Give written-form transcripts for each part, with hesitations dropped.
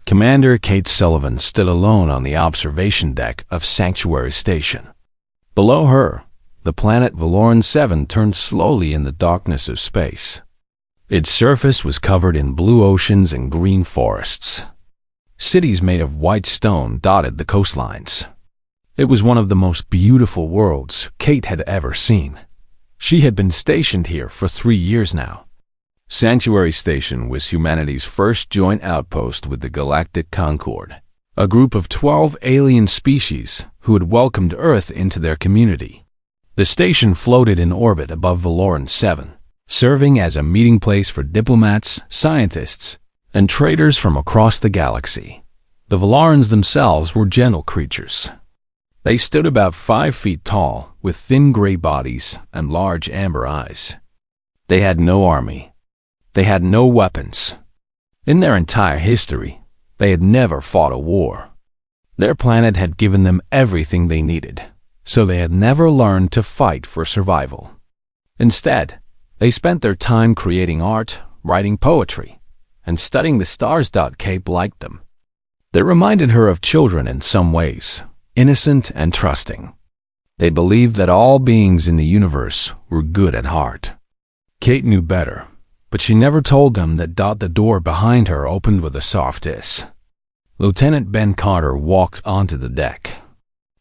Commander Kate Sullivan stood alone on the observation deck of Sanctuary Station. Below her, the planet Valoran 7 turned slowly in the darkness of space. Its surface was covered in blue oceans and green forests. Cities made of white stone dotted the coastlines. It was one of the most beautiful worlds Kate had ever seen. She had been stationed here for 3 years now. Sanctuary Station was humanity's first joint outpost with the Galactic Concord, a group of 12 alien species who had welcomed Earth into their community. The station floated in orbit above Valoran 7, serving as a meeting place for diplomats, scientists, and traders from across the galaxy. The Valarans themselves were gentle creatures. They stood about 5 feet tall, with thin gray bodies and large amber eyes. They had no army. They had no weapons. In their entire history, they had never fought a war. Their planet had given them everything they needed, so they had never learned to fight for survival. Instead, they spent their time creating art, writing poetry, and studying the stars. Kate liked them. They reminded her of children in some ways, innocent and trusting. They believed that all beings in the universe were good at heart. Kate knew better, but she never told them that the door behind her opened with a soft hiss. Lieutenant Ben Carter walked onto the deck.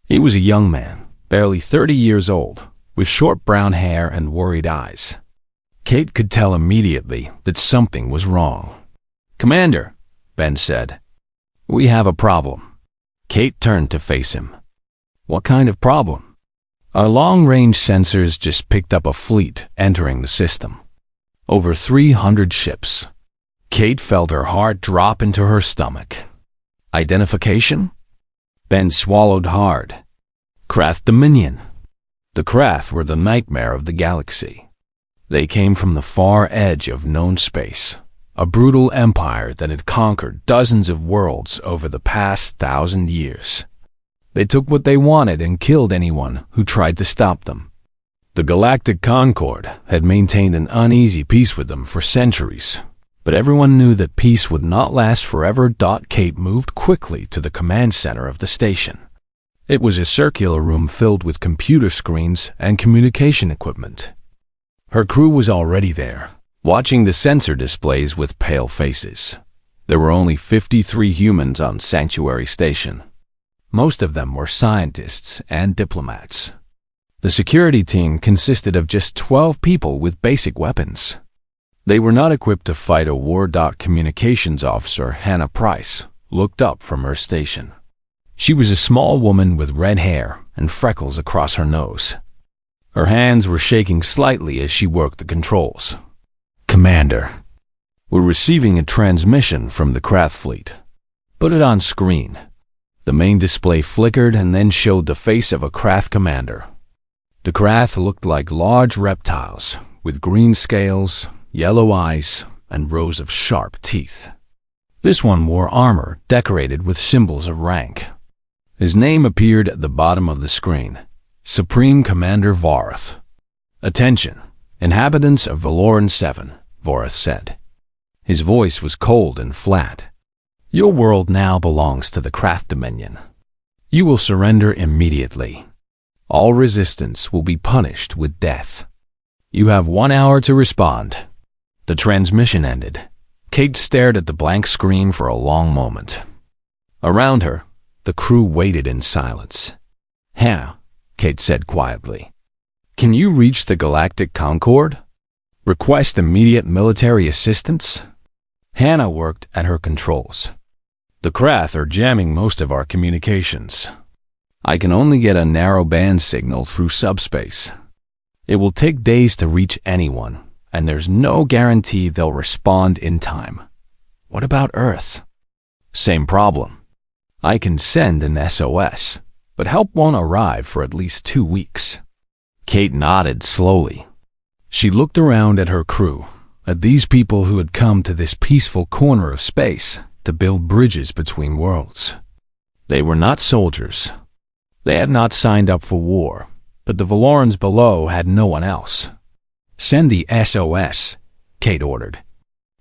He was a young man, barely 30 years old, with short brown hair and worried eyes. Kate could tell immediately that something was wrong. "Commander," Ben said, "we have a problem." Kate turned to face him. "What kind of problem?" "Our long-range sensors just picked up a fleet entering the system. Over 300 ships." Kate felt her heart drop into her stomach. "Identification?" Ben swallowed hard. "Krath Dominion." The Krath were the nightmare of the galaxy. They came from the far edge of known space, a brutal empire that had conquered dozens of worlds over the past 1,000 years. They took what they wanted and killed anyone who tried to stop them. The Galactic Concord had maintained an uneasy peace with them for centuries, but everyone knew that peace would not last forever. Kate moved quickly to the command center of the station. It was a circular room filled with computer screens and communication equipment. Her crew was already there, watching the sensor displays with pale faces. There were only 53 humans on Sanctuary Station. Most of them were scientists and diplomats. The security team consisted of just 12 people with basic weapons. They were not equipped to fight a war. Communications officer Hannah Price looked up from her station. She was a small woman with red hair and freckles across her nose. Her hands were shaking slightly as she worked the controls. "Commander, we're receiving a transmission from the Krath fleet." "Put it on screen." The main display flickered and then showed the face of a Krath commander. The Krath looked like large reptiles, with green scales, yellow eyes, and rows of sharp teeth. This one wore armor decorated with symbols of rank. His name appeared at the bottom of the screen: Supreme Commander Vorath. "Attention, inhabitants of Valoran 7, Vorath said. His voice was cold and flat. "Your world now belongs to the Krath Dominion. You will surrender immediately. All resistance will be punished with death. You have 1 hour to respond." The transmission ended. Kate stared at the blank screen for a long moment. Around her, the crew waited in silence. "Hannah," Kate said quietly, "can you reach the Galactic Concord? Request immediate military assistance?" Hannah worked at her controls. "The Krath are jamming most of our communications. I can only get a narrow band signal through subspace. It will take days to reach anyone, and there's no guarantee they'll respond in time." "What about Earth?" "Same problem. I can send an SOS, but help won't arrive for at least 2 weeks." Kate nodded slowly. She looked around at her crew, at these people who had come to this peaceful corner of space to build bridges between worlds. They were not soldiers. They had not signed up for war, but the Valorans below had no one else. "Send the SOS," Kate ordered.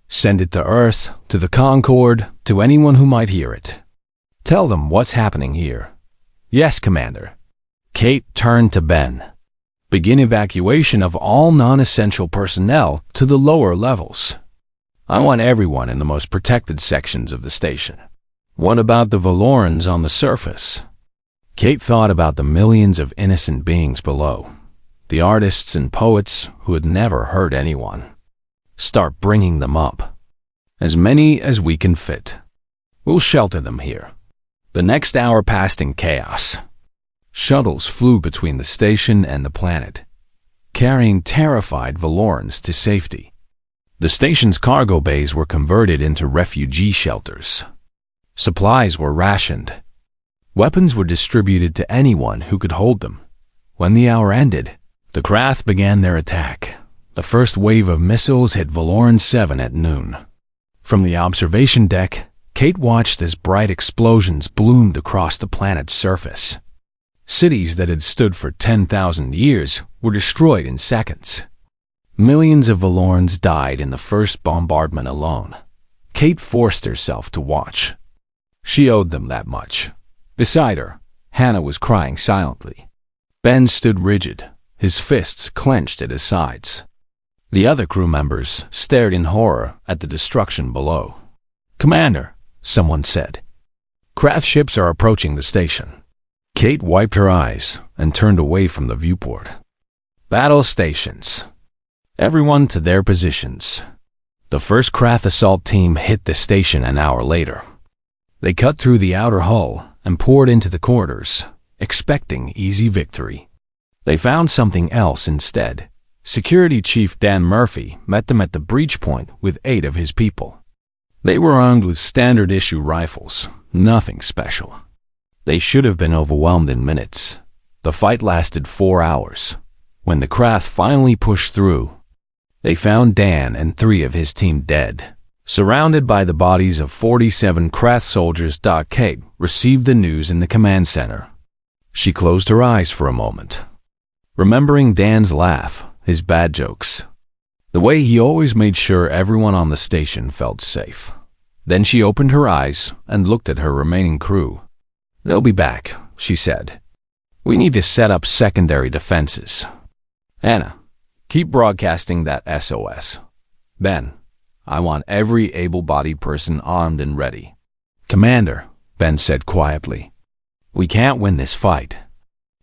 Send it to Earth, to the Concorde, to anyone who might hear it. Tell them what's happening here. Yes, Commander. Kate turned to Ben. Begin evacuation of all non-essential personnel to the lower levels. I want everyone in the most protected sections of the station. What about the Valorans on the surface? Kate thought about the millions of innocent beings below, the artists and poets who had never hurt anyone. Start bringing them up. As many as we can fit. We'll shelter them here. The next hour passed in chaos. Shuttles flew between the station and the planet, carrying terrified Valorans to safety. The station's cargo bays were converted into refugee shelters. Supplies were rationed. Weapons were distributed to anyone who could hold them. When the hour ended, the craft began their attack. The first wave of missiles hit Valoran 7 at noon. From the observation deck, Kate watched as bright explosions bloomed across the planet's surface. Cities that had stood for 10,000 years were destroyed in seconds. Millions of Valorans died in the first bombardment alone. Kate forced herself to watch. She owed them that much. Beside her, Hannah was crying silently. Ben stood rigid, his fists clenched at his sides. The other crew members stared in horror at the destruction below. Commander, someone said. Craft ships are approaching the station. Kate wiped her eyes and turned away from the viewport. Battle stations. Everyone to their positions. The first craft assault team hit the station an hour later. They cut through the outer hull and poured into the corridors, expecting easy victory. They found something else instead. Security Chief Dan Murphy met them at the breach point with 8 of his people. They were armed with standard-issue rifles, nothing special. They should have been overwhelmed in minutes. The fight lasted 4 hours. When the craft finally pushed through, they found Dan and 3 of his team dead. Surrounded by the bodies of 47 craft soldiers, Kate received the news in the command center. She closed her eyes for a moment, remembering Dan's laugh, his bad jokes, the way he always made sure everyone on the station felt safe. Then she opened her eyes and looked at her remaining crew. They'll be back, she said. We need to set up secondary defenses. Anna, keep broadcasting that SOS. Ben, I want every able-bodied person armed and ready. Commander, Ben said quietly, we can't win this fight.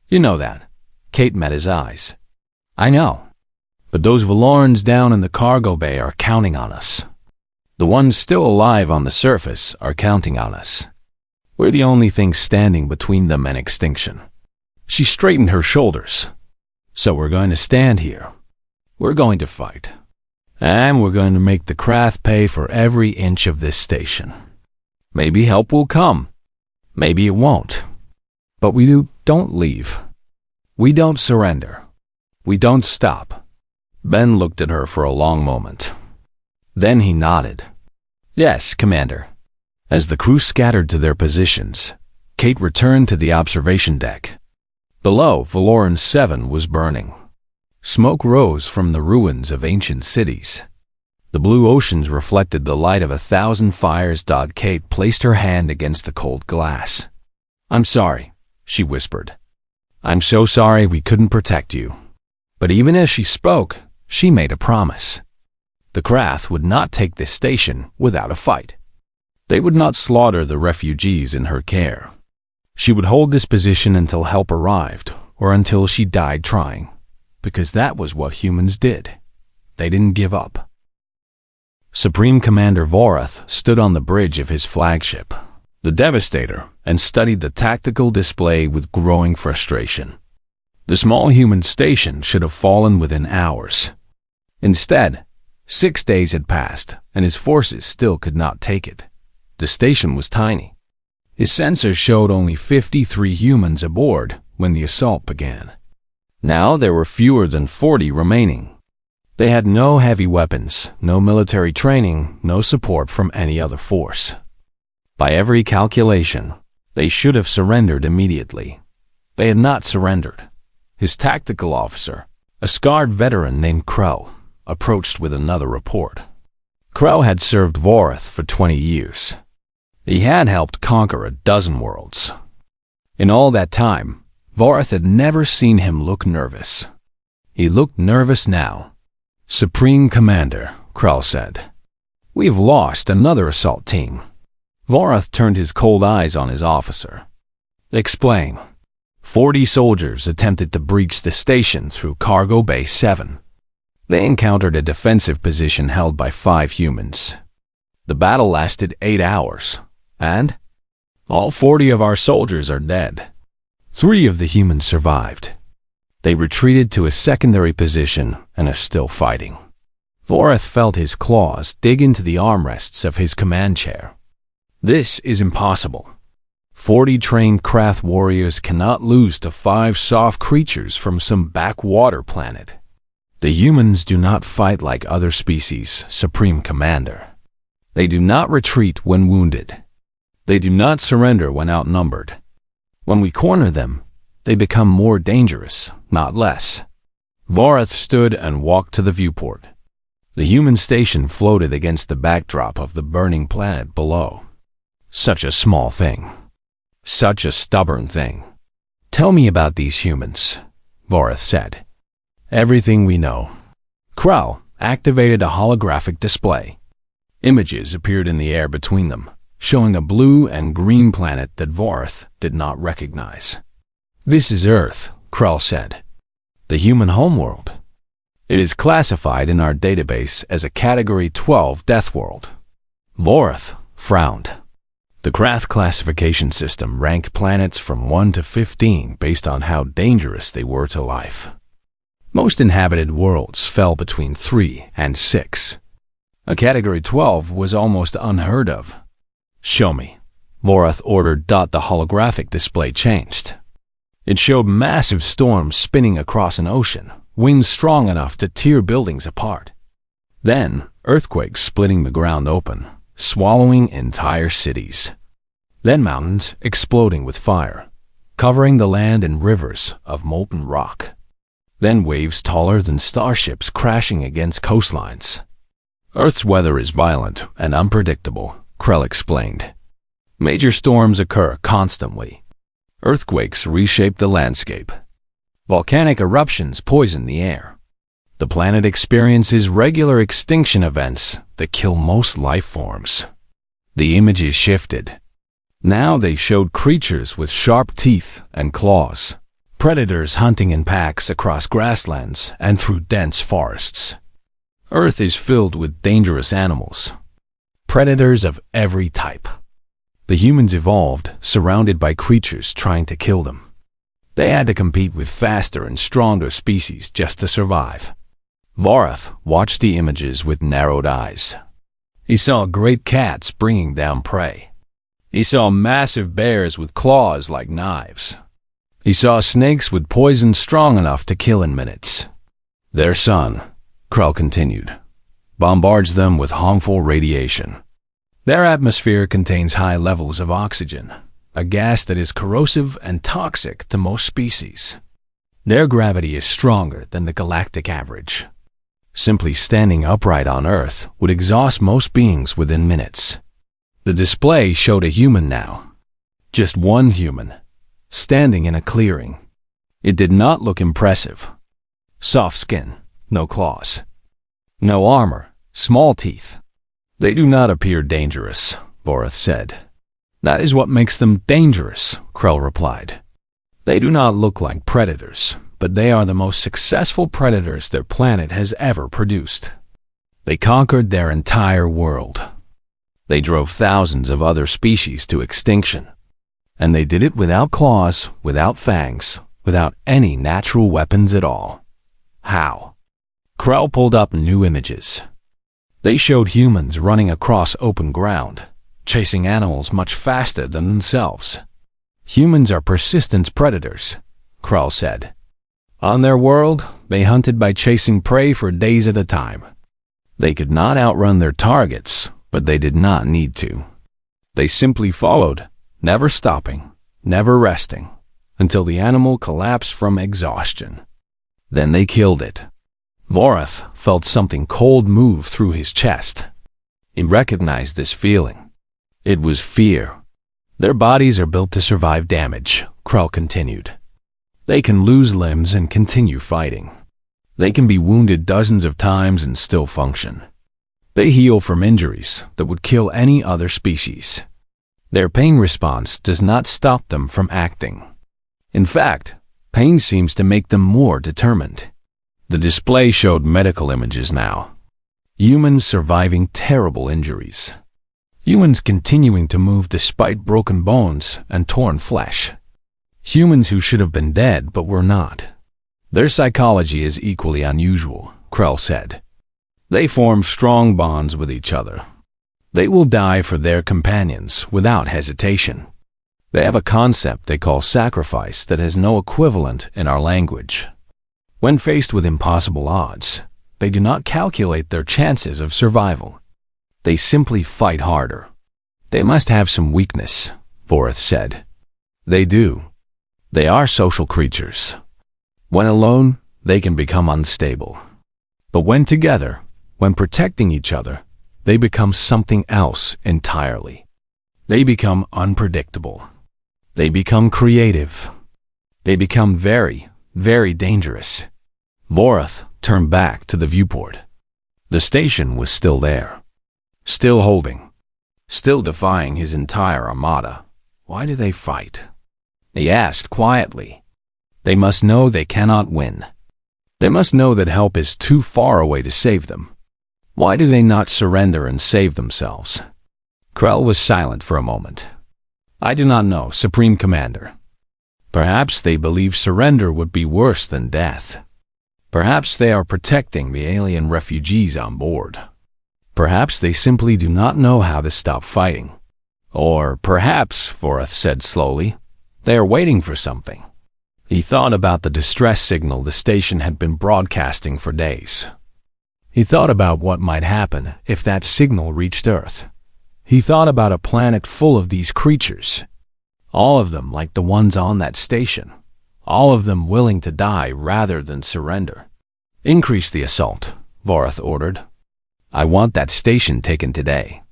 You know that. Kate met his eyes. I know. But those Valorans down in the cargo bay are counting on us. The ones still alive on the surface are counting on us. We're the only thing standing between them and extinction. She straightened her shoulders. So we're going to stand here. We're going to fight. And we're going to make the craft pay for every inch of this station. Maybe help will come. Maybe it won't. But we don't leave. We don't surrender. We don't stop. Ben looked at her for a long moment. Then he nodded. Yes, Commander. As the crew scattered to their positions, Kate returned to the observation deck. Below, Valoran 7 was burning. Smoke rose from the ruins of ancient cities. The blue oceans reflected the light of 1,000 fires. Kate placed her hand against the cold glass. I'm sorry, she whispered. I'm so sorry we couldn't protect you. But even as she spoke, she made a promise. The craft would not take this station without a fight. They would not slaughter the refugees in her care. She would hold this position until help arrived, or until she died trying, because that was what humans did. They didn't give up. Supreme Commander Vorath stood on the bridge of his flagship, the Devastator, and studied the tactical display with growing frustration. The small human station should have fallen within hours. Instead, 6 days had passed, and his forces still could not take it. The station was tiny. His sensors showed only 53 humans aboard when the assault began. Now there were fewer than 40 remaining. They had no heavy weapons, no military training, no support from any other force. By every calculation, they should have surrendered immediately. They had not surrendered. His tactical officer, a scarred veteran named Crow, approached with another report. Krell had served Vorath for 20 years. He had helped conquer a dozen worlds. In all that time, Vorath had never seen him look nervous. He looked nervous now. "Supreme Commander," Krell said, "we've lost another assault team." Vorath turned his cold eyes on his officer. "Explain." 40 soldiers attempted to breach the station through Cargo Bay 7. They encountered a defensive position held by 5 humans. The battle lasted 8 hours, and all 40 of our soldiers are dead. 3 of the humans survived. They retreated to a secondary position and are still fighting. Vorath felt his claws dig into the armrests of his command chair. This is impossible. 40 trained Krath warriors cannot lose to 5 soft creatures from some backwater planet. The humans do not fight like other species, Supreme Commander. They do not retreat when wounded. They do not surrender when outnumbered. When we corner them, they become more dangerous, not less. Vorath stood and walked to the viewport. The human station floated against the backdrop of the burning planet below. Such a small thing. Such a stubborn thing. "Tell me about these humans," Vorath said. "Everything we know." Krell activated a holographic display. Images appeared in the air between them, showing a blue and green planet that Vorath did not recognize. "This is Earth," Krell said. "The human homeworld. It is classified in our database as a Category 12 death world." Vorath frowned. The Krath classification system ranked planets from 1 to 15 based on how dangerous they were to life. Most inhabited worlds fell between 3 and 6. A Category 12 was almost unheard of. "Show me," Vorath ordered. The holographic display changed. It showed massive storms spinning across an ocean, winds strong enough to tear buildings apart. Then, earthquakes splitting the ground open, swallowing entire cities. Then mountains exploding with fire, covering the land in rivers of molten rock. Then waves taller than starships crashing against coastlines. "Earth's weather is violent and unpredictable," Krell explained. "Major storms occur constantly. Earthquakes reshape the landscape. Volcanic eruptions poison the air. The planet experiences regular extinction events that kill most life forms." The images shifted. Now they showed creatures with sharp teeth and claws, predators hunting in packs across grasslands and through dense forests. Earth is filled with dangerous animals, predators of every type. The humans evolved, surrounded by creatures trying to kill them. They had to compete with faster and stronger species just to survive. Vorath watched the images with narrowed eyes. He saw great cats bringing down prey. He saw massive bears with claws like knives. He saw snakes with poison strong enough to kill in minutes. "Their sun," Krell continued, "bombards them with harmful radiation. Their atmosphere contains high levels of oxygen, a gas that is corrosive and toxic to most species. Their gravity is stronger than the galactic average. Simply standing upright on Earth would exhaust most beings within minutes." The display showed a human now. Just one human, standing in a clearing. It did not look impressive. Soft skin, no claws. No armor, small teeth. "They do not appear dangerous," Vorath said. "That is what makes them dangerous," Krell replied. "They do not look like predators, but they are the most successful predators their planet has ever produced. They conquered their entire world. They drove thousands of other species to extinction. And they did it without claws, without fangs, without any natural weapons at all. How?" Krell pulled up new images. They showed humans running across open ground, chasing animals much faster than themselves. "Humans are persistent predators," Krell said. "On their world, they hunted by chasing prey for days at a time. They could not outrun their targets, but they did not need to. They simply followed, never stopping, never resting, until the animal collapsed from exhaustion. Then they killed it." Vorath felt something cold move through his chest. He recognized this feeling. It was fear. Their bodies are built to survive damage, Krell continued. They can lose limbs and continue fighting. They can be wounded dozens of times and still function. They heal from injuries that would kill any other species. Their pain response does not stop them from acting. In fact, pain seems to make them more determined. The display showed medical images now. Humans surviving terrible injuries. Humans continuing to move despite broken bones and torn flesh. Humans who should have been dead but were not. Their psychology is equally unusual, Krell said. They form strong bonds with each other. They will die for their companions without hesitation. They have a concept they call sacrifice that has no equivalent in our language. When faced with impossible odds, they do not calculate their chances of survival. They simply fight harder. They must have some weakness, Vorith said. They do. They are social creatures. When alone, they can become unstable. But when together, when protecting each other, they become something else entirely. They become unpredictable. They become creative. They become very, very dangerous. Vorith turned back to the viewport. The station was still there. Still holding. Still defying his entire armada. Why do they fight? He asked quietly. They must know they cannot win. They must know that help is too far away to save them. Why do they not surrender and save themselves? Krell was silent for a moment. I do not know, Supreme Commander. Perhaps they believe surrender would be worse than death. Perhaps they are protecting the alien refugees on board. Perhaps they simply do not know how to stop fighting. Or perhaps, Vorith said slowly, they are waiting for something. He thought about the distress signal the station had been broadcasting for days. He thought about what might happen if that signal reached Earth. He thought about a planet full of these creatures. All of them like the ones on that station. All of them willing to die rather than surrender. Increase the assault, Vorith ordered. I want that station taken today.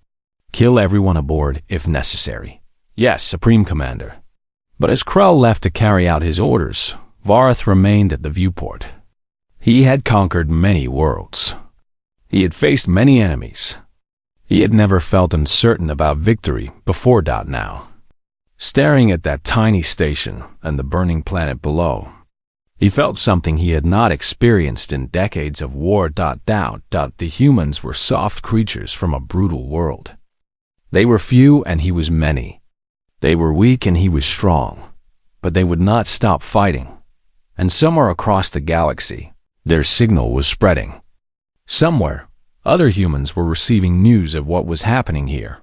Kill everyone aboard if necessary. Yes, Supreme Commander. But as Krell left to carry out his orders, Vorith remained at the viewport. He had conquered many worlds. He had faced many enemies. He had never felt uncertain about victory before now. Staring at that tiny station and the burning planet below, he felt something he had not experienced in decades of war. The humans were soft creatures from a brutal world. They were few and he was many. They were weak and he was strong, but they would not stop fighting. And somewhere across the galaxy, their signal was spreading. Somewhere, other humans were receiving news of what was happening here.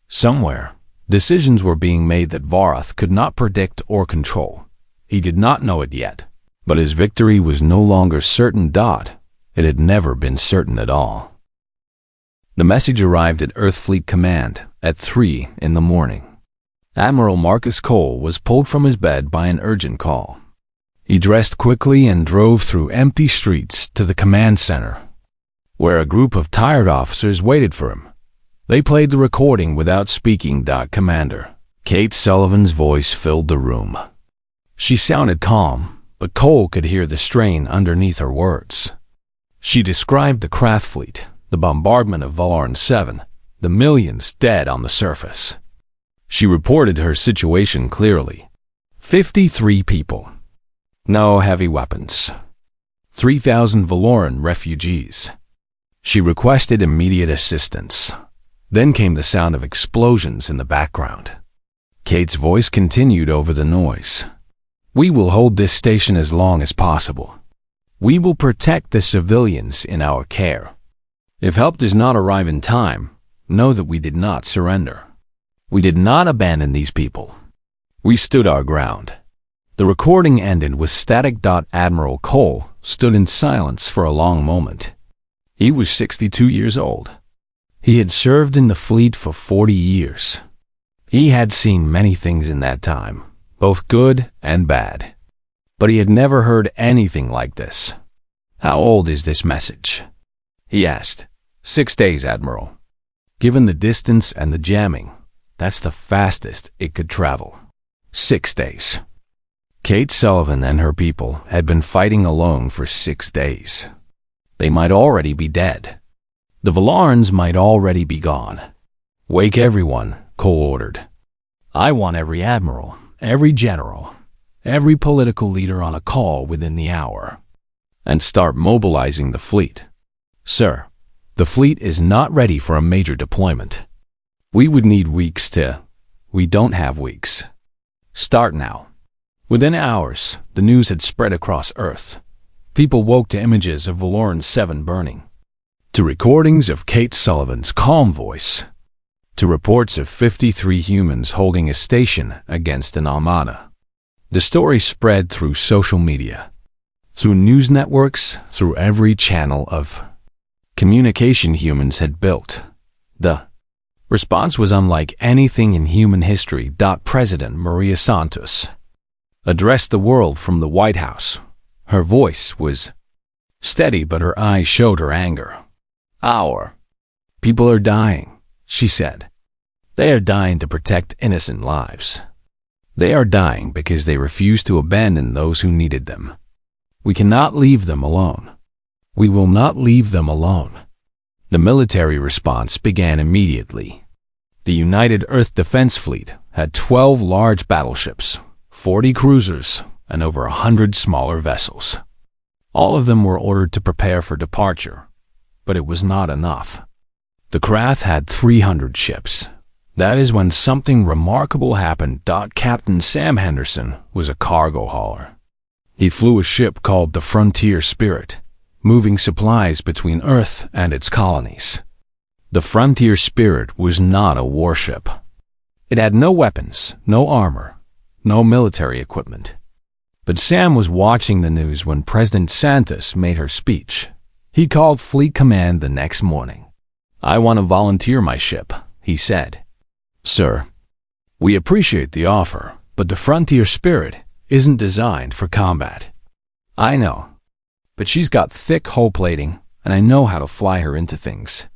Somewhere, decisions were being made that Vorith could not predict or control. He did not know it yet, but his victory was no longer certain. It had never been certain at all. The message arrived at Earth Fleet Command at 3 in the morning. Admiral Marcus Cole was pulled from his bed by an urgent call. He dressed quickly and drove through empty streets to the command center, where a group of tired officers waited for him. They played the recording without speaking. Commander. Kate Sullivan's voice filled the room. She sounded calm, but Cole could hear the strain underneath her words. She described the craft fleet, the bombardment of Valoran 7, the millions dead on the surface. She reported her situation clearly. 53 people. No heavy weapons. 3,000 Valoran refugees. She requested immediate assistance. Then came the sound of explosions in the background. Kate's voice continued over the noise. We will hold this station as long as possible. We will protect the civilians in our care. If help does not arrive in time, know that we did not surrender. We did not abandon these people. We stood our ground. The recording ended with static. Admiral Cole stood in silence for a long moment. He was 62 years old. He had served in the fleet for 40 years. He had seen many things in that time, both good and bad. But he had never heard anything like this. How old is this message? He asked. 6 days, Admiral. Given the distance and the jamming, that's the fastest it could travel. 6 days. Kate Sullivan and her people had been fighting alone for 6 days. They might already be dead. The Valorans might already be gone. Wake everyone, Cole ordered. I want every admiral, every general, every political leader on a call within the hour. And start mobilizing the fleet. Sir, the fleet is not ready for a major deployment. We would need weeks to... We don't have weeks. Start now. Within hours, the news had spread across Earth. People woke to images of Valoran 7 burning, to recordings of Kate Sullivan's calm voice, to reports of 53 humans holding a station against an armada. The story spread through social media, through news networks, through every channel of communication humans had built. The response was unlike anything in human history. President Maria Santos addressed the world from the White House. Her voice was steady, but her eyes showed her anger. Our people are dying, she said. They are dying to protect innocent lives. They are dying because they refuse to abandon those who needed them. We cannot leave them alone. We will not leave them alone. The military response began immediately. The United Earth Defense Fleet had 12 large battleships, 40 cruisers, and over 100 smaller vessels. All of them were ordered to prepare for departure, but it was not enough. The craft had 300 ships. That is when something remarkable happened. Captain Sam Henderson was a cargo hauler. He flew a ship called the Frontier Spirit, moving supplies between Earth and its colonies. The Frontier Spirit was not a warship. It had no weapons, no armor, no military equipment. But Sam was watching the news when President Santos made her speech. He called Fleet Command the next morning. I want to volunteer my ship, he said. Sir, we appreciate the offer, but the Frontier Spirit isn't designed for combat. I know, but she's got thick hull plating, and I know how to fly her into things.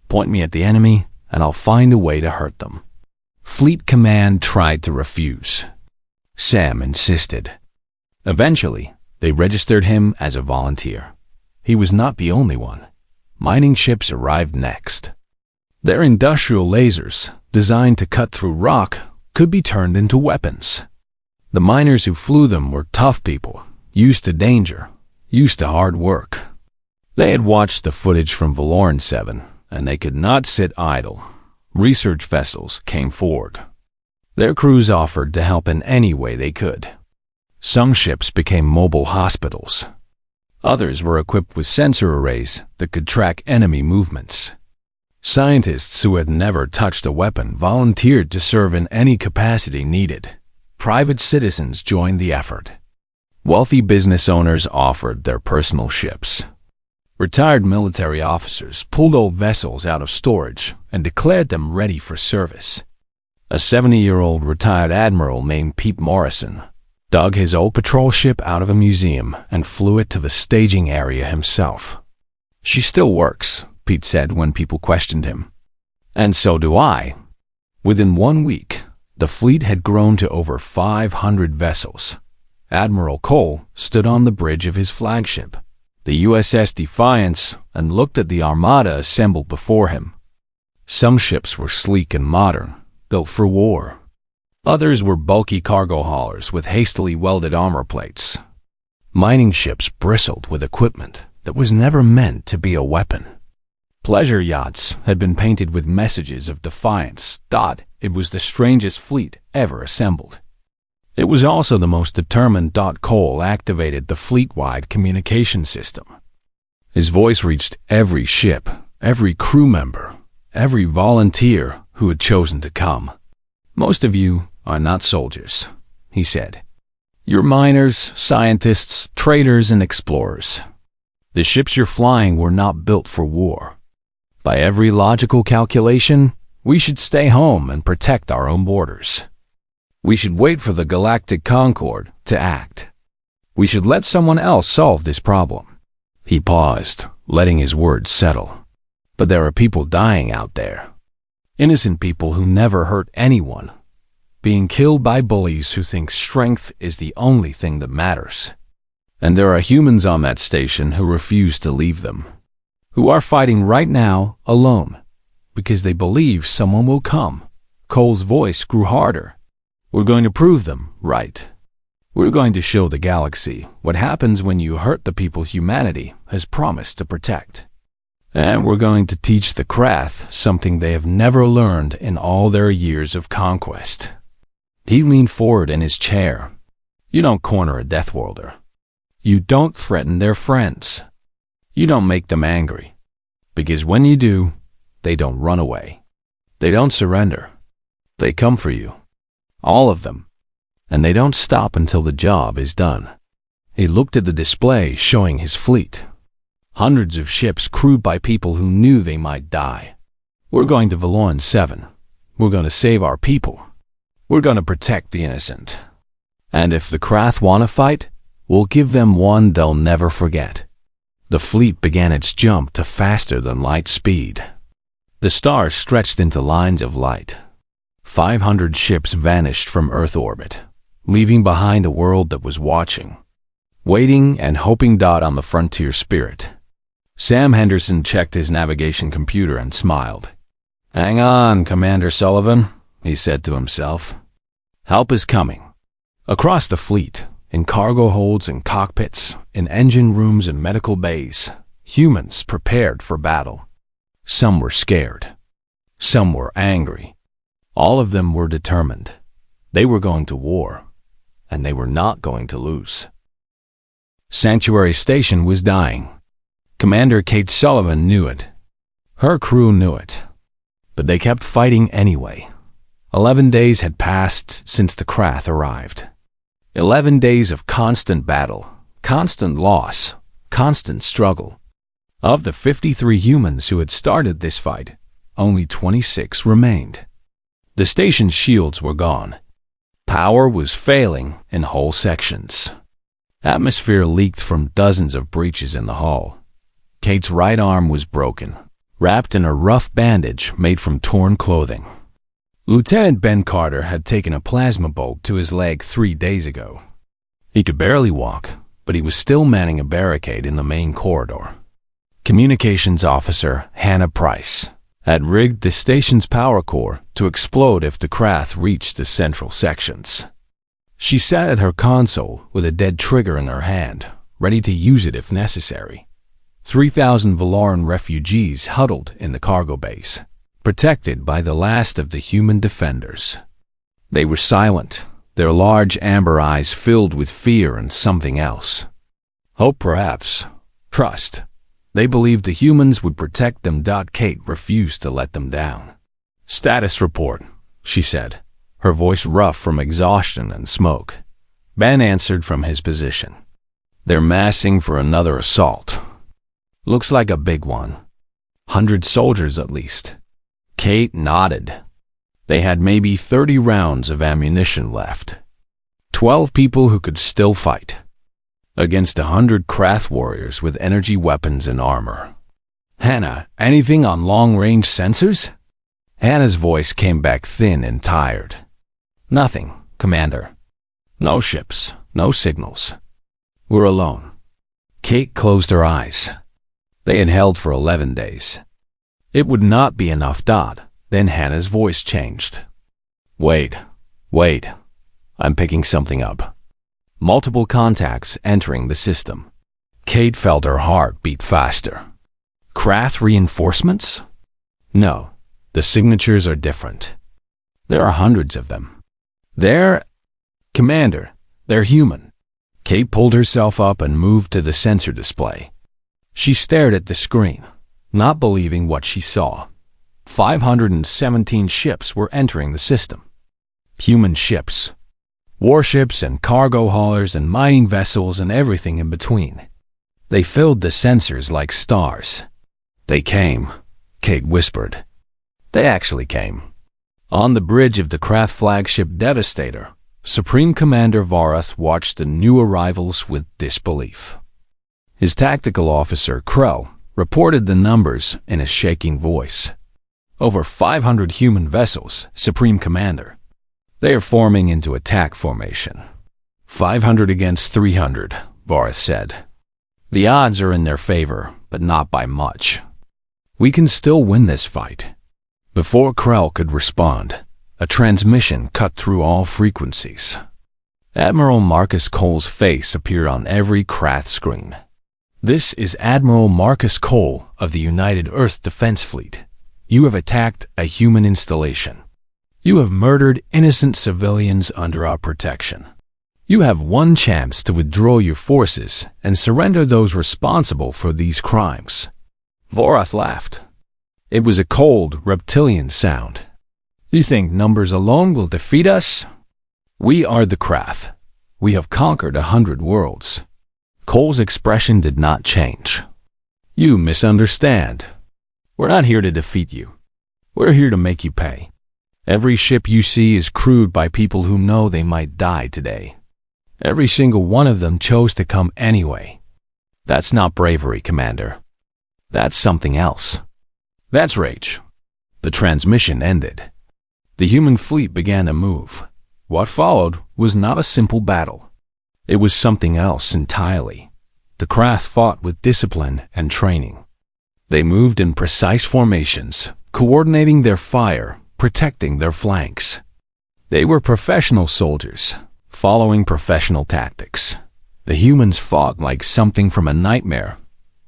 Point me at the enemy, and I'll find a way to hurt them. Fleet Command tried to refuse. Sam insisted. Eventually, they registered him as a volunteer. He was not the only one. Mining ships arrived next. Their industrial lasers, designed to cut through rock, could be turned into weapons. The miners who flew them were tough people, used to danger, used to hard work. They had watched the footage from Valoran 7, and they could not sit idle. Research vessels came forward. Their crews offered to help in any way they could. Some ships became mobile hospitals. Others were equipped with sensor arrays that could track enemy movements. Scientists who had never touched a weapon volunteered to serve in any capacity needed. Private citizens joined the effort. Wealthy business owners offered their personal ships. Retired military officers pulled old vessels out of storage and declared them ready for service. A 70-year-old retired admiral named Pete Morrison dug his old patrol ship out of a museum and flew it to the staging area himself. She still works, Pete said when people questioned him. And so do I. Within 1 week, the fleet had grown to over 500 vessels. Admiral Cole stood on the bridge of his flagship, the USS Defiance, and looked at the armada assembled before him. Some ships were sleek and modern, built for war. Others were bulky cargo haulers with hastily welded armor plates. Mining ships bristled with equipment that was never meant to be a weapon. Pleasure yachts had been painted with messages of defiance. It was the strangest fleet ever assembled. It was also the most determined. Cole activated the fleet-wide communication system. His voice reached every ship, every crew member, every volunteer who had chosen to come. Most of you are not soldiers, he said. You're miners, scientists, traders, and explorers. The ships you're flying were not built for war. By every logical calculation, we should stay home and protect our own borders. We should wait for the Galactic Concord to act. We should let someone else solve this problem. He paused, letting his words settle. But there are people dying out there, Innocent people who never hurt anyone, being killed by bullies who think strength is the only thing that matters. And there are humans on that station who refuse to leave them, who are fighting right now alone, because they believe someone will come. Cole's voice grew harder. We're going to prove them right. We're going to show the galaxy what happens when you hurt the people humanity has promised to protect. And we're going to teach the Krath something they have never learned in all their years of conquest. He leaned forward in his chair. You don't corner a Deathworlder. You don't threaten their friends. You don't make them angry. Because when you do, they don't run away. They don't surrender. They come for you. All of them. And they don't stop until the job is done. He looked at the display showing his fleet. Hundreds of ships crewed by people who knew they might die. We're going to Valoran 7. We're going to save our people. We're going to protect the innocent. And if the Krath want to fight, we'll give them one they'll never forget. The fleet began its jump to faster than light speed. The stars stretched into lines of light. 500 ships vanished from Earth orbit, leaving behind a world that was watching, waiting and hoping. On the frontier spirit. Sam Henderson checked his navigation computer and smiled. Hang on, Commander Sullivan, he said to himself. Help is coming. Across the fleet, in cargo holds and cockpits, in engine rooms and medical bays, humans prepared for battle. Some were scared. Some were angry. All of them were determined. They were going to war, and they were not going to lose. Sanctuary Station was dying. Commander Kate Sullivan knew it. Her crew knew it. But they kept fighting anyway. 11 days had passed since the Krath arrived. 11 days of constant battle, constant loss, constant struggle. Of the 53 humans who had started this fight, only 26 remained. The station's shields were gone. Power was failing in whole sections. Atmosphere leaked from dozens of breaches in the hull. Kate's right arm was broken, wrapped in a rough bandage made from torn clothing. Lieutenant Ben Carter had taken a plasma bolt to his leg 3 days ago. He could barely walk, but he was still manning a barricade in the main corridor. Communications Officer Hannah Price had rigged the station's power core to explode if the Krath reached the central sections. She sat at her console with a dead trigger in her hand, ready to use it if necessary. 3,000 Valoran refugees huddled in the cargo base, protected by the last of the human defenders. They were silent, their large amber eyes filled with fear and something else. Hope, perhaps. Trust. They believed the humans would protect them. Kate refused to let them down. Status report, she said, her voice rough from exhaustion and smoke. Ben answered from his position. They're massing for another assault. Looks like a big one. 100 soldiers at least. Kate nodded. They had maybe 30 rounds of ammunition left. 12 people who could still fight. Against 100 Krath warriors with energy weapons and armor. Hannah, anything on long-range sensors? Hannah's voice came back thin and tired. Nothing, Commander. No ships, no signals. We're alone. Kate closed her eyes. They had held for 11 days. It would not be enough. Then Hannah's voice changed. Wait. I'm picking something up. Multiple contacts entering the system. Kate felt her heart beat faster. Krath reinforcements? No, the signatures are different. There are hundreds of them. Commander, they're human. Kate pulled herself up and moved to the sensor display. She stared at the screen, not believing what she saw. 517 ships were entering the system. Human ships. Warships and cargo haulers and mining vessels and everything in between. They filled the sensors like stars. They came, Kate whispered. They actually came. On the bridge of the Krath flagship Devastator, Supreme Commander Varath watched the new arrivals with disbelief. His tactical officer, Crow, reported the numbers in a shaking voice. Over 500 human vessels, Supreme Commander. They are forming into attack formation. 500 against 300, Vareth said. The odds are in their favor, but not by much. We can still win this fight. Before Krell could respond, a transmission cut through all frequencies. Admiral Marcus Cole's face appeared on every Krath screen. This is Admiral Marcus Cole of the United Earth Defense Fleet. You have attacked a human installation. You have murdered innocent civilians under our protection. You have one chance to withdraw your forces and surrender those responsible for these crimes. Vorath laughed. It was a cold, reptilian sound. You think numbers alone will defeat us? We are the Krath. We have conquered 100 worlds. Cole's expression did not change. You misunderstand. We're not here to defeat you. We're here to make you pay. Every ship you see is crewed by people who know they might die today. Every single one of them chose to come anyway. That's not bravery, Commander. That's something else. That's rage. The transmission ended. The human fleet began to move. What followed was not a simple battle. It was something else entirely. The Krath fought with discipline and training. They moved in precise formations, coordinating their fire, protecting their flanks. They were professional soldiers, following professional tactics. The humans fought like something from a nightmare.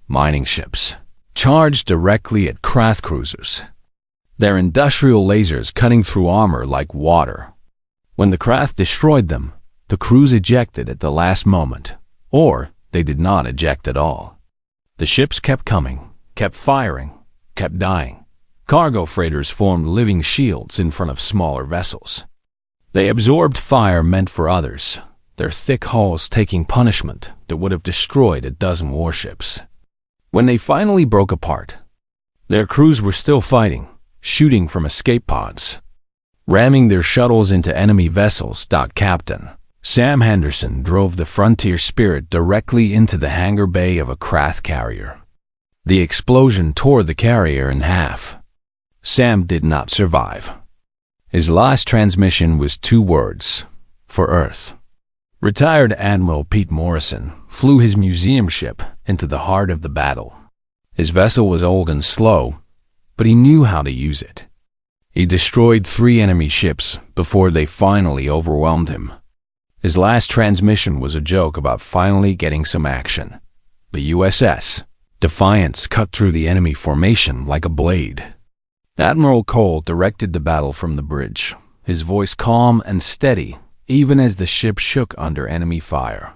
Mining ships charged directly at Krath cruisers, their industrial lasers cutting through armor like water. When the Krath destroyed them, the crews ejected at the last moment, or they did not eject at all. The ships kept coming, kept firing, kept dying. Cargo freighters formed living shields in front of smaller vessels. They absorbed fire meant for others, their thick hulls taking punishment that would have destroyed a dozen warships. When they finally broke apart, their crews were still fighting, shooting from escape pods, ramming their shuttles into enemy vessels. Captain Sam Henderson drove the Frontier Spirit directly into the hangar bay of a Krath carrier. The explosion tore the carrier in half. Sam did not survive. His last transmission was 2 words: for Earth. Retired Admiral Pete Morrison flew his museum ship into the heart of the battle. His vessel was old and slow, but he knew how to use it. He destroyed 3 enemy ships before they finally overwhelmed him. His last transmission was a joke about finally getting some action. The USS Defiance cut through the enemy formation like a blade. Admiral Cole directed the battle from the bridge, his voice calm and steady, even as the ship shook under enemy fire.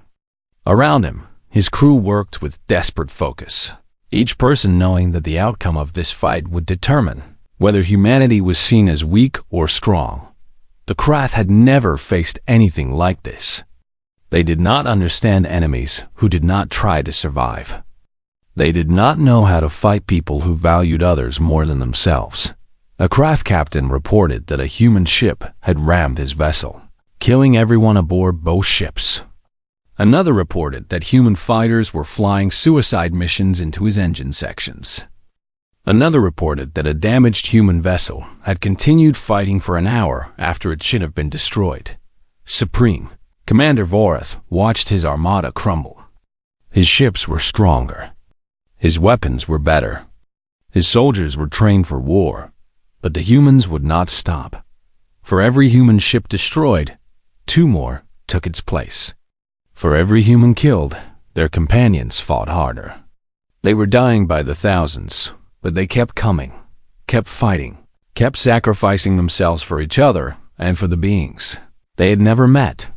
Around him, his crew worked with desperate focus, each person knowing that the outcome of this fight would determine whether humanity was seen as weak or strong. The Krath had never faced anything like this. They did not understand enemies who did not try to survive. They did not know how to fight people who valued others more than themselves. A Krath captain reported that a human ship had rammed his vessel, killing everyone aboard both ships. Another reported that human fighters were flying suicide missions into his engine sections. Another reported that a damaged human vessel had continued fighting for an hour after it should have been destroyed. Supreme Commander Vorath watched his armada crumble. His ships were stronger. His weapons were better. His soldiers were trained for war, but the humans would not stop. For every human ship destroyed, 2 more took its place. For every human killed, their companions fought harder. They were dying by the thousands, but they kept coming, kept fighting, kept sacrificing themselves for each other and for the beings they had never met.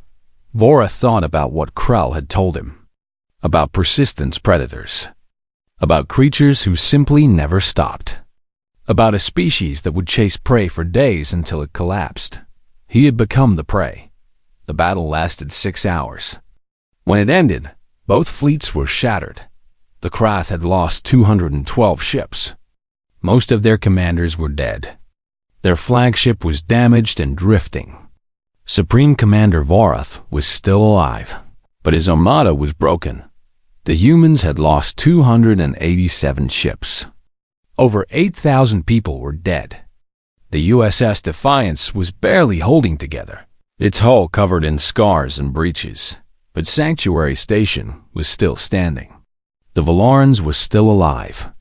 Vorath thought about what Krell had told him, about persistent predators, about creatures who simply never stopped, about a species that would chase prey for days until it collapsed. He had become the prey. The battle lasted 6 hours. When it ended, both fleets were shattered. The Krath had lost 212 ships. Most of their commanders were dead. Their flagship was damaged and drifting. Supreme Commander Vorath was still alive, but his armada was broken. The humans had lost 287 ships. Over 8,000 people were dead. The USS Defiance was barely holding together, its hull covered in scars and breaches, but Sanctuary Station was still standing. The Valorans were still alive,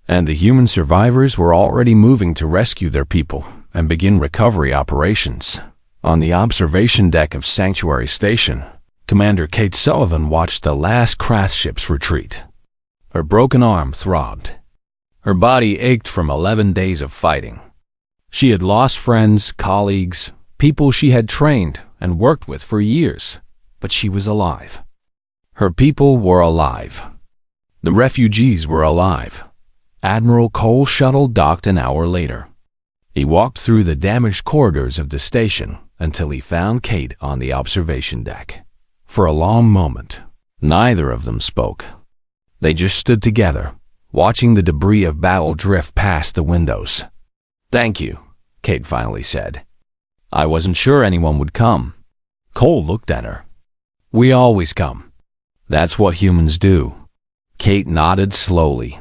and the human survivors were already moving to rescue their people and begin recovery operations. On the observation deck of Sanctuary Station, Commander Kate Sullivan watched the last crash ships retreat. Her broken arm throbbed. Her body ached from 11 days of fighting. She had lost friends, colleagues, people she had trained and worked with for years, but she was alive. Her people were alive. The refugees were alive. Admiral Cole's shuttle docked an hour later. He walked through the damaged corridors of the station until he found Kate on the observation deck. For a long moment, neither of them spoke. They just stood together, watching the debris of battle drift past the windows. "Thank you," Kate finally said. "I wasn't sure anyone would come." Cole looked at her. "We always come. That's what humans do." Kate nodded slowly.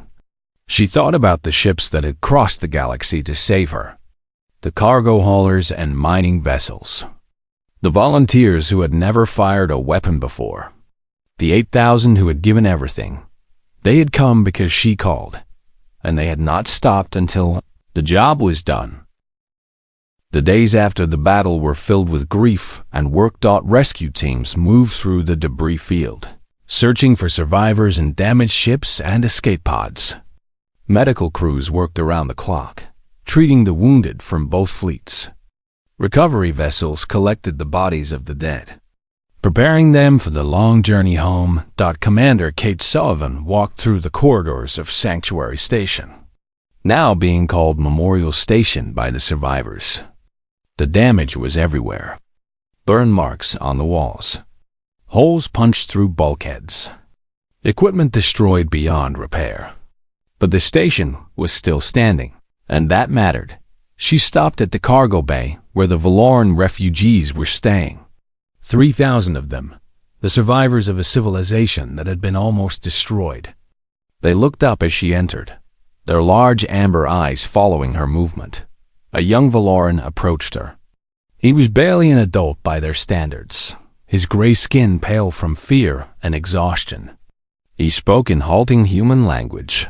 She thought about the ships that had crossed the galaxy to save her. The cargo haulers and mining vessels. The volunteers who had never fired a weapon before. The 8,000 who had given everything. They had come because she called, and they had not stopped until the job was done. The days after the battle were filled with grief, and rescue teams moved through the debris field, searching for survivors in damaged ships and escape pods. Medical crews worked around the clock, treating the wounded from both fleets. Recovery vessels collected the bodies of the dead, preparing them for the long journey home. Commander Kate Sullivan walked through the corridors of Sanctuary Station, now being called Memorial Station by the survivors. The damage was everywhere. Burn marks on the walls. Holes punched through bulkheads. Equipment destroyed beyond repair. But the station was still standing, and that mattered. She stopped at the cargo bay where the Valoran refugees were staying. 3,000 of them, the survivors of a civilization that had been almost destroyed. They looked up as she entered, their large amber eyes following her movement. A young Valoran approached her. He was barely an adult by their standards, his gray skin pale from fear and exhaustion. He spoke in halting human language.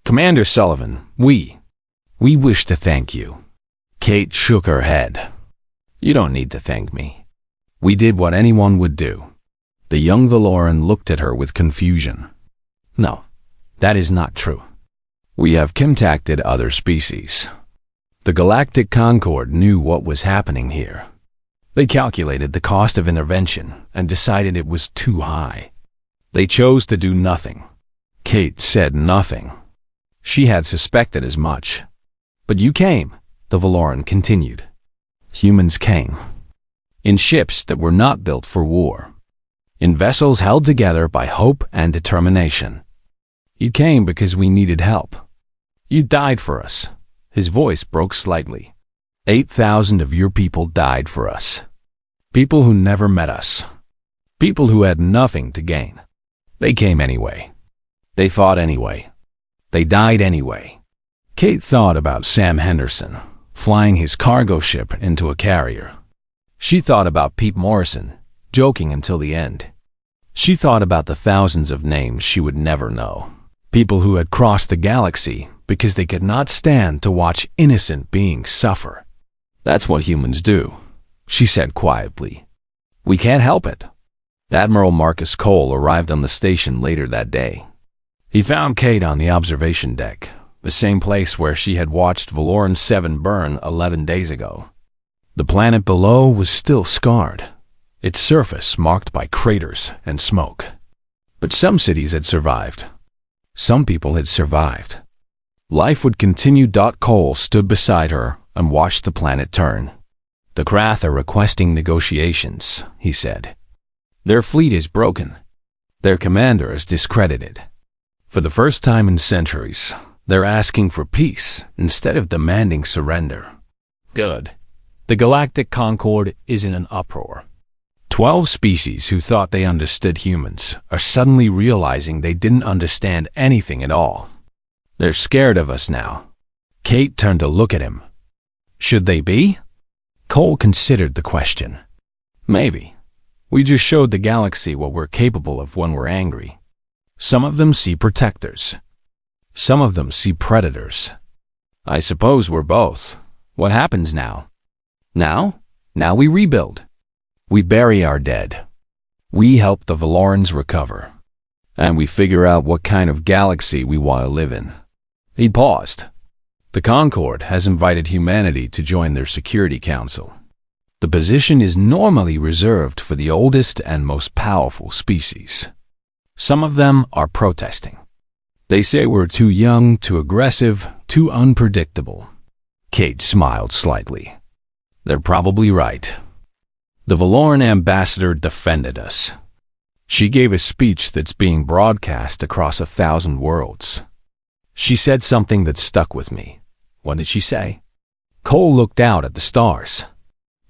"Commander Sullivan, we wish to thank you." Kate shook her head. "You don't need to thank me. We did what anyone would do." The young Valoran looked at her with confusion. "No, that is not true. We have contacted other species. The Galactic Concord knew what was happening here. They calculated the cost of intervention and decided it was too high. They chose to do nothing." Kate said nothing. She had suspected as much. "But you came," the Valoran continued. "Humans came. In ships that were not built for war. In vessels held together by hope and determination. You came because we needed help. You died for us." His voice broke slightly. 8,000 of your people died for us. People who never met us. People who had nothing to gain. They came anyway. They fought anyway. They died anyway." Kate thought about Sam Henderson, flying his cargo ship into a carrier. She thought about Pete Morrison, joking until the end. She thought about the thousands of names she would never know. People who had crossed the galaxy because they could not stand to watch innocent beings suffer. "That's what humans do," she said quietly. "We can't help it." Admiral Marcus Cole arrived on the station later that day. He found Kate on the observation deck, the same place where she had watched Valoran 7 burn 11 days ago. The planet below was still scarred, its surface marked by craters and smoke. But some cities had survived. Some people had survived. Life would continue. Cole stood beside her and watched the planet turn. "The Krath are requesting negotiations," he said. "Their fleet is broken. Their commander is discredited. For the first time in centuries, they're asking for peace instead of demanding surrender." Good. The Galactic Concord is in an uproar. 12 species who thought they understood humans are suddenly realizing they didn't understand anything at all. They're scared of us now. Kate turned to look at him. Should they be? Cole considered the question. Maybe. We just showed the galaxy what we're capable of when we're angry. Some of them see protectors. Some of them see predators. I suppose we're both. What happens now? Now? Now we rebuild. We bury our dead. We help the Valorans recover. And we figure out what kind of galaxy we want to live in. He paused. The Concord has invited humanity to join their Security Council. The position is normally reserved for the oldest and most powerful species. Some of them are protesting. They say we're too young, too aggressive, too unpredictable. Kate smiled slightly. They're probably right. The Valoran ambassador defended us. She gave a speech that's being broadcast across 1,000 worlds. She said something that stuck with me. What did she say? Cole looked out at the stars.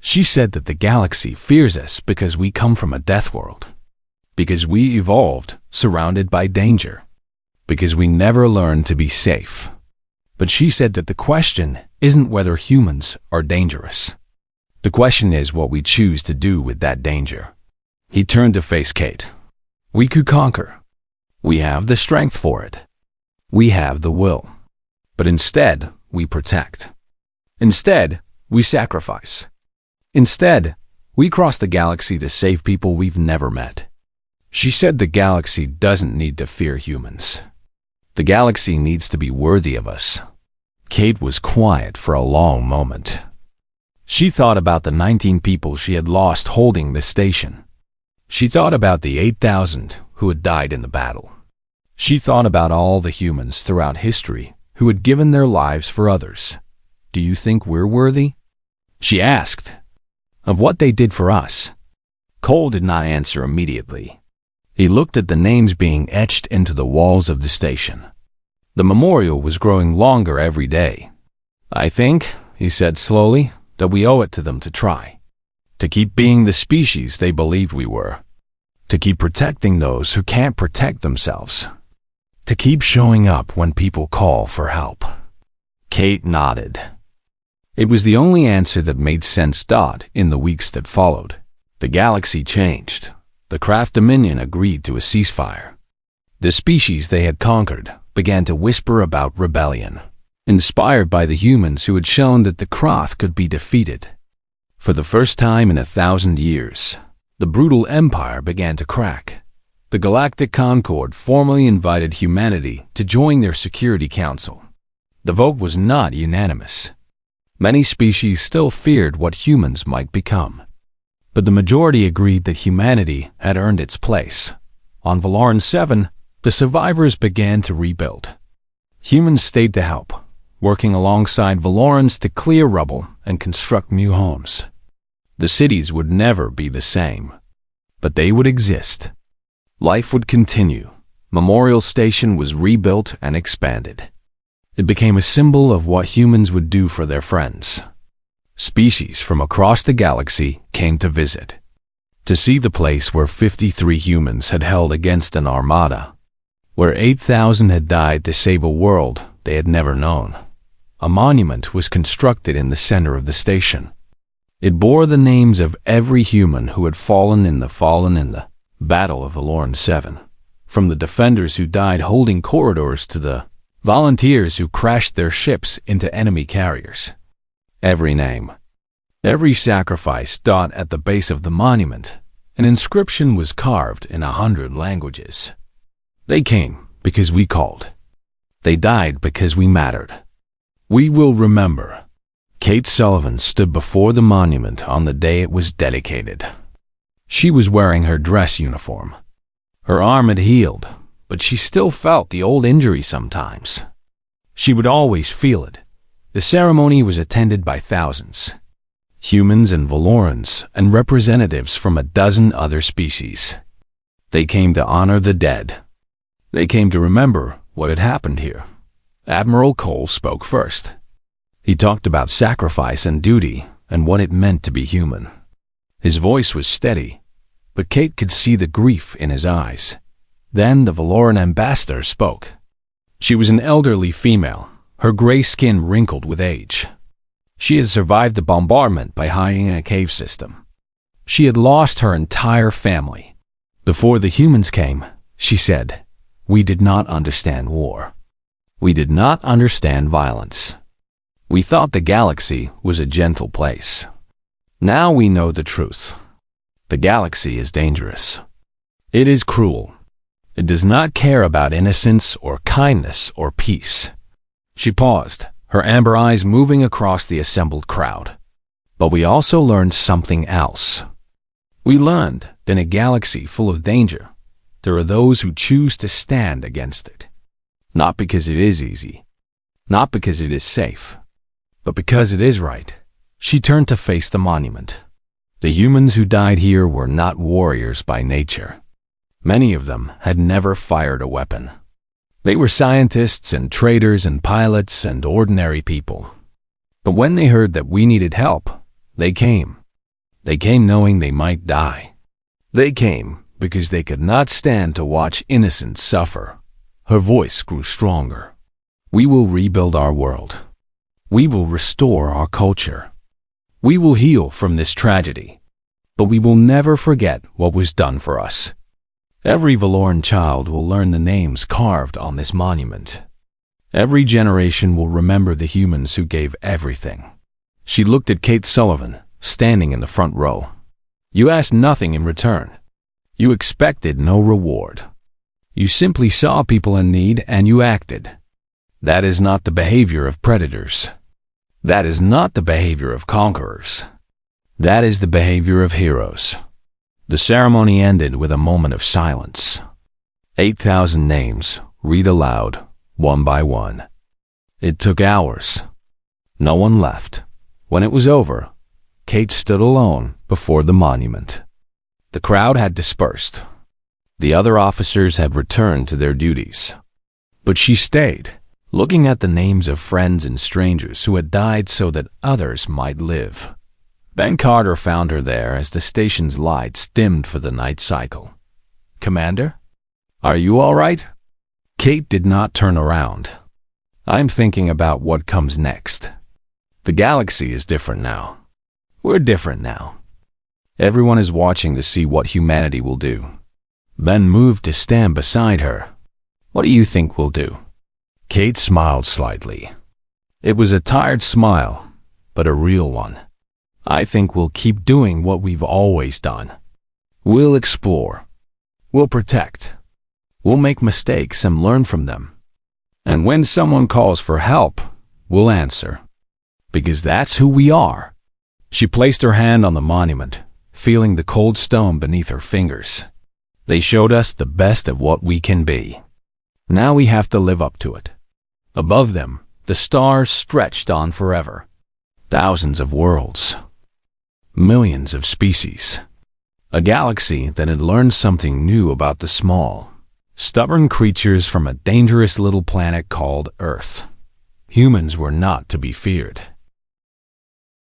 She said that the galaxy fears us because we come from a death world. Because we evolved, surrounded by danger. Because we never learned to be safe. But she said that the question isn't whether humans are dangerous. The question is what we choose to do with that danger. He turned to face Kate. We could conquer. We have the strength for it. We have the will. But instead, we protect. Instead, we sacrifice. Instead, we cross the galaxy to save people we've never met. She said the galaxy doesn't need to fear humans. The galaxy needs to be worthy of us. Kate was quiet for a long moment. She thought about the 19 people she had lost holding the station. She thought about the 8,000 who had died in the battle. She thought about all the humans throughout history who had given their lives for others. Do you think we're worthy? She asked. Of what they did for us. Cole did not answer immediately. He looked at the names being etched into the walls of the station. The memorial was growing longer every day. I think, he said slowly, that we owe it to them to try. To keep being the species they believed we were. To keep protecting those who can't protect themselves. To keep showing up when people call for help. Kate nodded. It was the only answer that made sense. In the weeks that followed, the galaxy changed. The Craft Dominion agreed to a ceasefire. The species they had conquered began to whisper about rebellion, inspired by the humans who had shown that the Croth could be defeated. For the first time in 1,000 years, the brutal empire began to crack. The Galactic Concord formally invited humanity to join their Security Council. The vote was not unanimous. Many species still feared what humans might become. But the majority agreed that humanity had earned its place. On Valoran 7, the survivors began to rebuild. Humans stayed to help, working alongside Valorans to clear rubble and construct new homes. The cities would never be the same, but they would exist. Life would continue. Memorial Station was rebuilt and expanded. It became a symbol of what humans would do for their friends. Species from across the galaxy came to visit, to see the place where 53 humans had held against an armada, where 8,000 had died to save a world they had never known. A monument was constructed in the center of the station. It bore the names of every human who had fallen in the Battle of Valoran 7, from the defenders who died holding corridors to the volunteers who crashed their ships into enemy carriers. Every name, every sacrifice. At the base of the monument, an inscription was carved in 100 languages. They came because we called. They died because we mattered. We will remember. Kate Sullivan stood before the monument on the day it was dedicated. She was wearing her dress uniform. Her arm had healed, but she still felt the old injury sometimes. She would always feel it. The ceremony was attended by thousands. Humans and Valorans and representatives from 12 other species. They came to honor the dead. They came to remember what had happened here. Admiral Cole spoke first. He talked about sacrifice and duty and what it meant to be human. His voice was steady, but Kate could see the grief in his eyes. Then the Valoran ambassador spoke. She was an elderly female, her gray skin wrinkled with age. She had survived the bombardment by hiding in a cave system. She had lost her entire family. Before the humans came, she said, we did not understand war. We did not understand violence. We thought the galaxy was a gentle place. Now we know the truth. The galaxy is dangerous. It is cruel. It does not care about innocence or kindness or peace. She paused, her amber eyes moving across the assembled crowd. But we also learned something else. We learned that in a galaxy full of danger, there are those who choose to stand against it. Not because it is easy, not because it is safe, but because it is right. She turned to face the monument. The humans who died here were not warriors by nature. Many of them had never fired a weapon. They were scientists and traders and pilots and ordinary people. But when they heard that we needed help, they came. They came knowing they might die. They came because they could not stand to watch innocents suffer. Her voice grew stronger. We will rebuild our world. We will restore our culture. We will heal from this tragedy. But we will never forget what was done for us. Every Valoran child will learn the names carved on this monument. Every generation will remember the humans who gave everything. She looked at Kate Sullivan, standing in the front row. You asked nothing in return. You expected no reward. You simply saw people in need and you acted. That is not the behavior of predators. That is not the behavior of conquerors. That is the behavior of heroes. The ceremony ended with a moment of silence. 8,000 names, read aloud, one by one. It took hours. No one left. When it was over, Kate stood alone before the monument. The crowd had dispersed. The other officers had returned to their duties. But she stayed, looking at the names of friends and strangers who had died so that others might live. Ben Carter found her there as the station's lights dimmed for the night cycle. Commander? Are you all right? Kate did not turn around. I'm thinking about what comes next. The galaxy is different now. We're different now. Everyone is watching to see what humanity will do. Ben moved to stand beside her. What do you think we'll do? Kate smiled slightly. It was a tired smile, but a real one. I think we'll keep doing what we've always done. We'll explore. We'll protect. We'll make mistakes and learn from them. And when someone calls for help, we'll answer. Because that's who we are. She placed her hand on the monument, feeling the cold stone beneath her fingers. They showed us the best of what we can be. Now we have to live up to it. Above them, the stars stretched on forever. Thousands of worlds. Millions of species. A galaxy that had learned something new about the small, stubborn creatures from a dangerous little planet called Earth. Humans were not to be feared.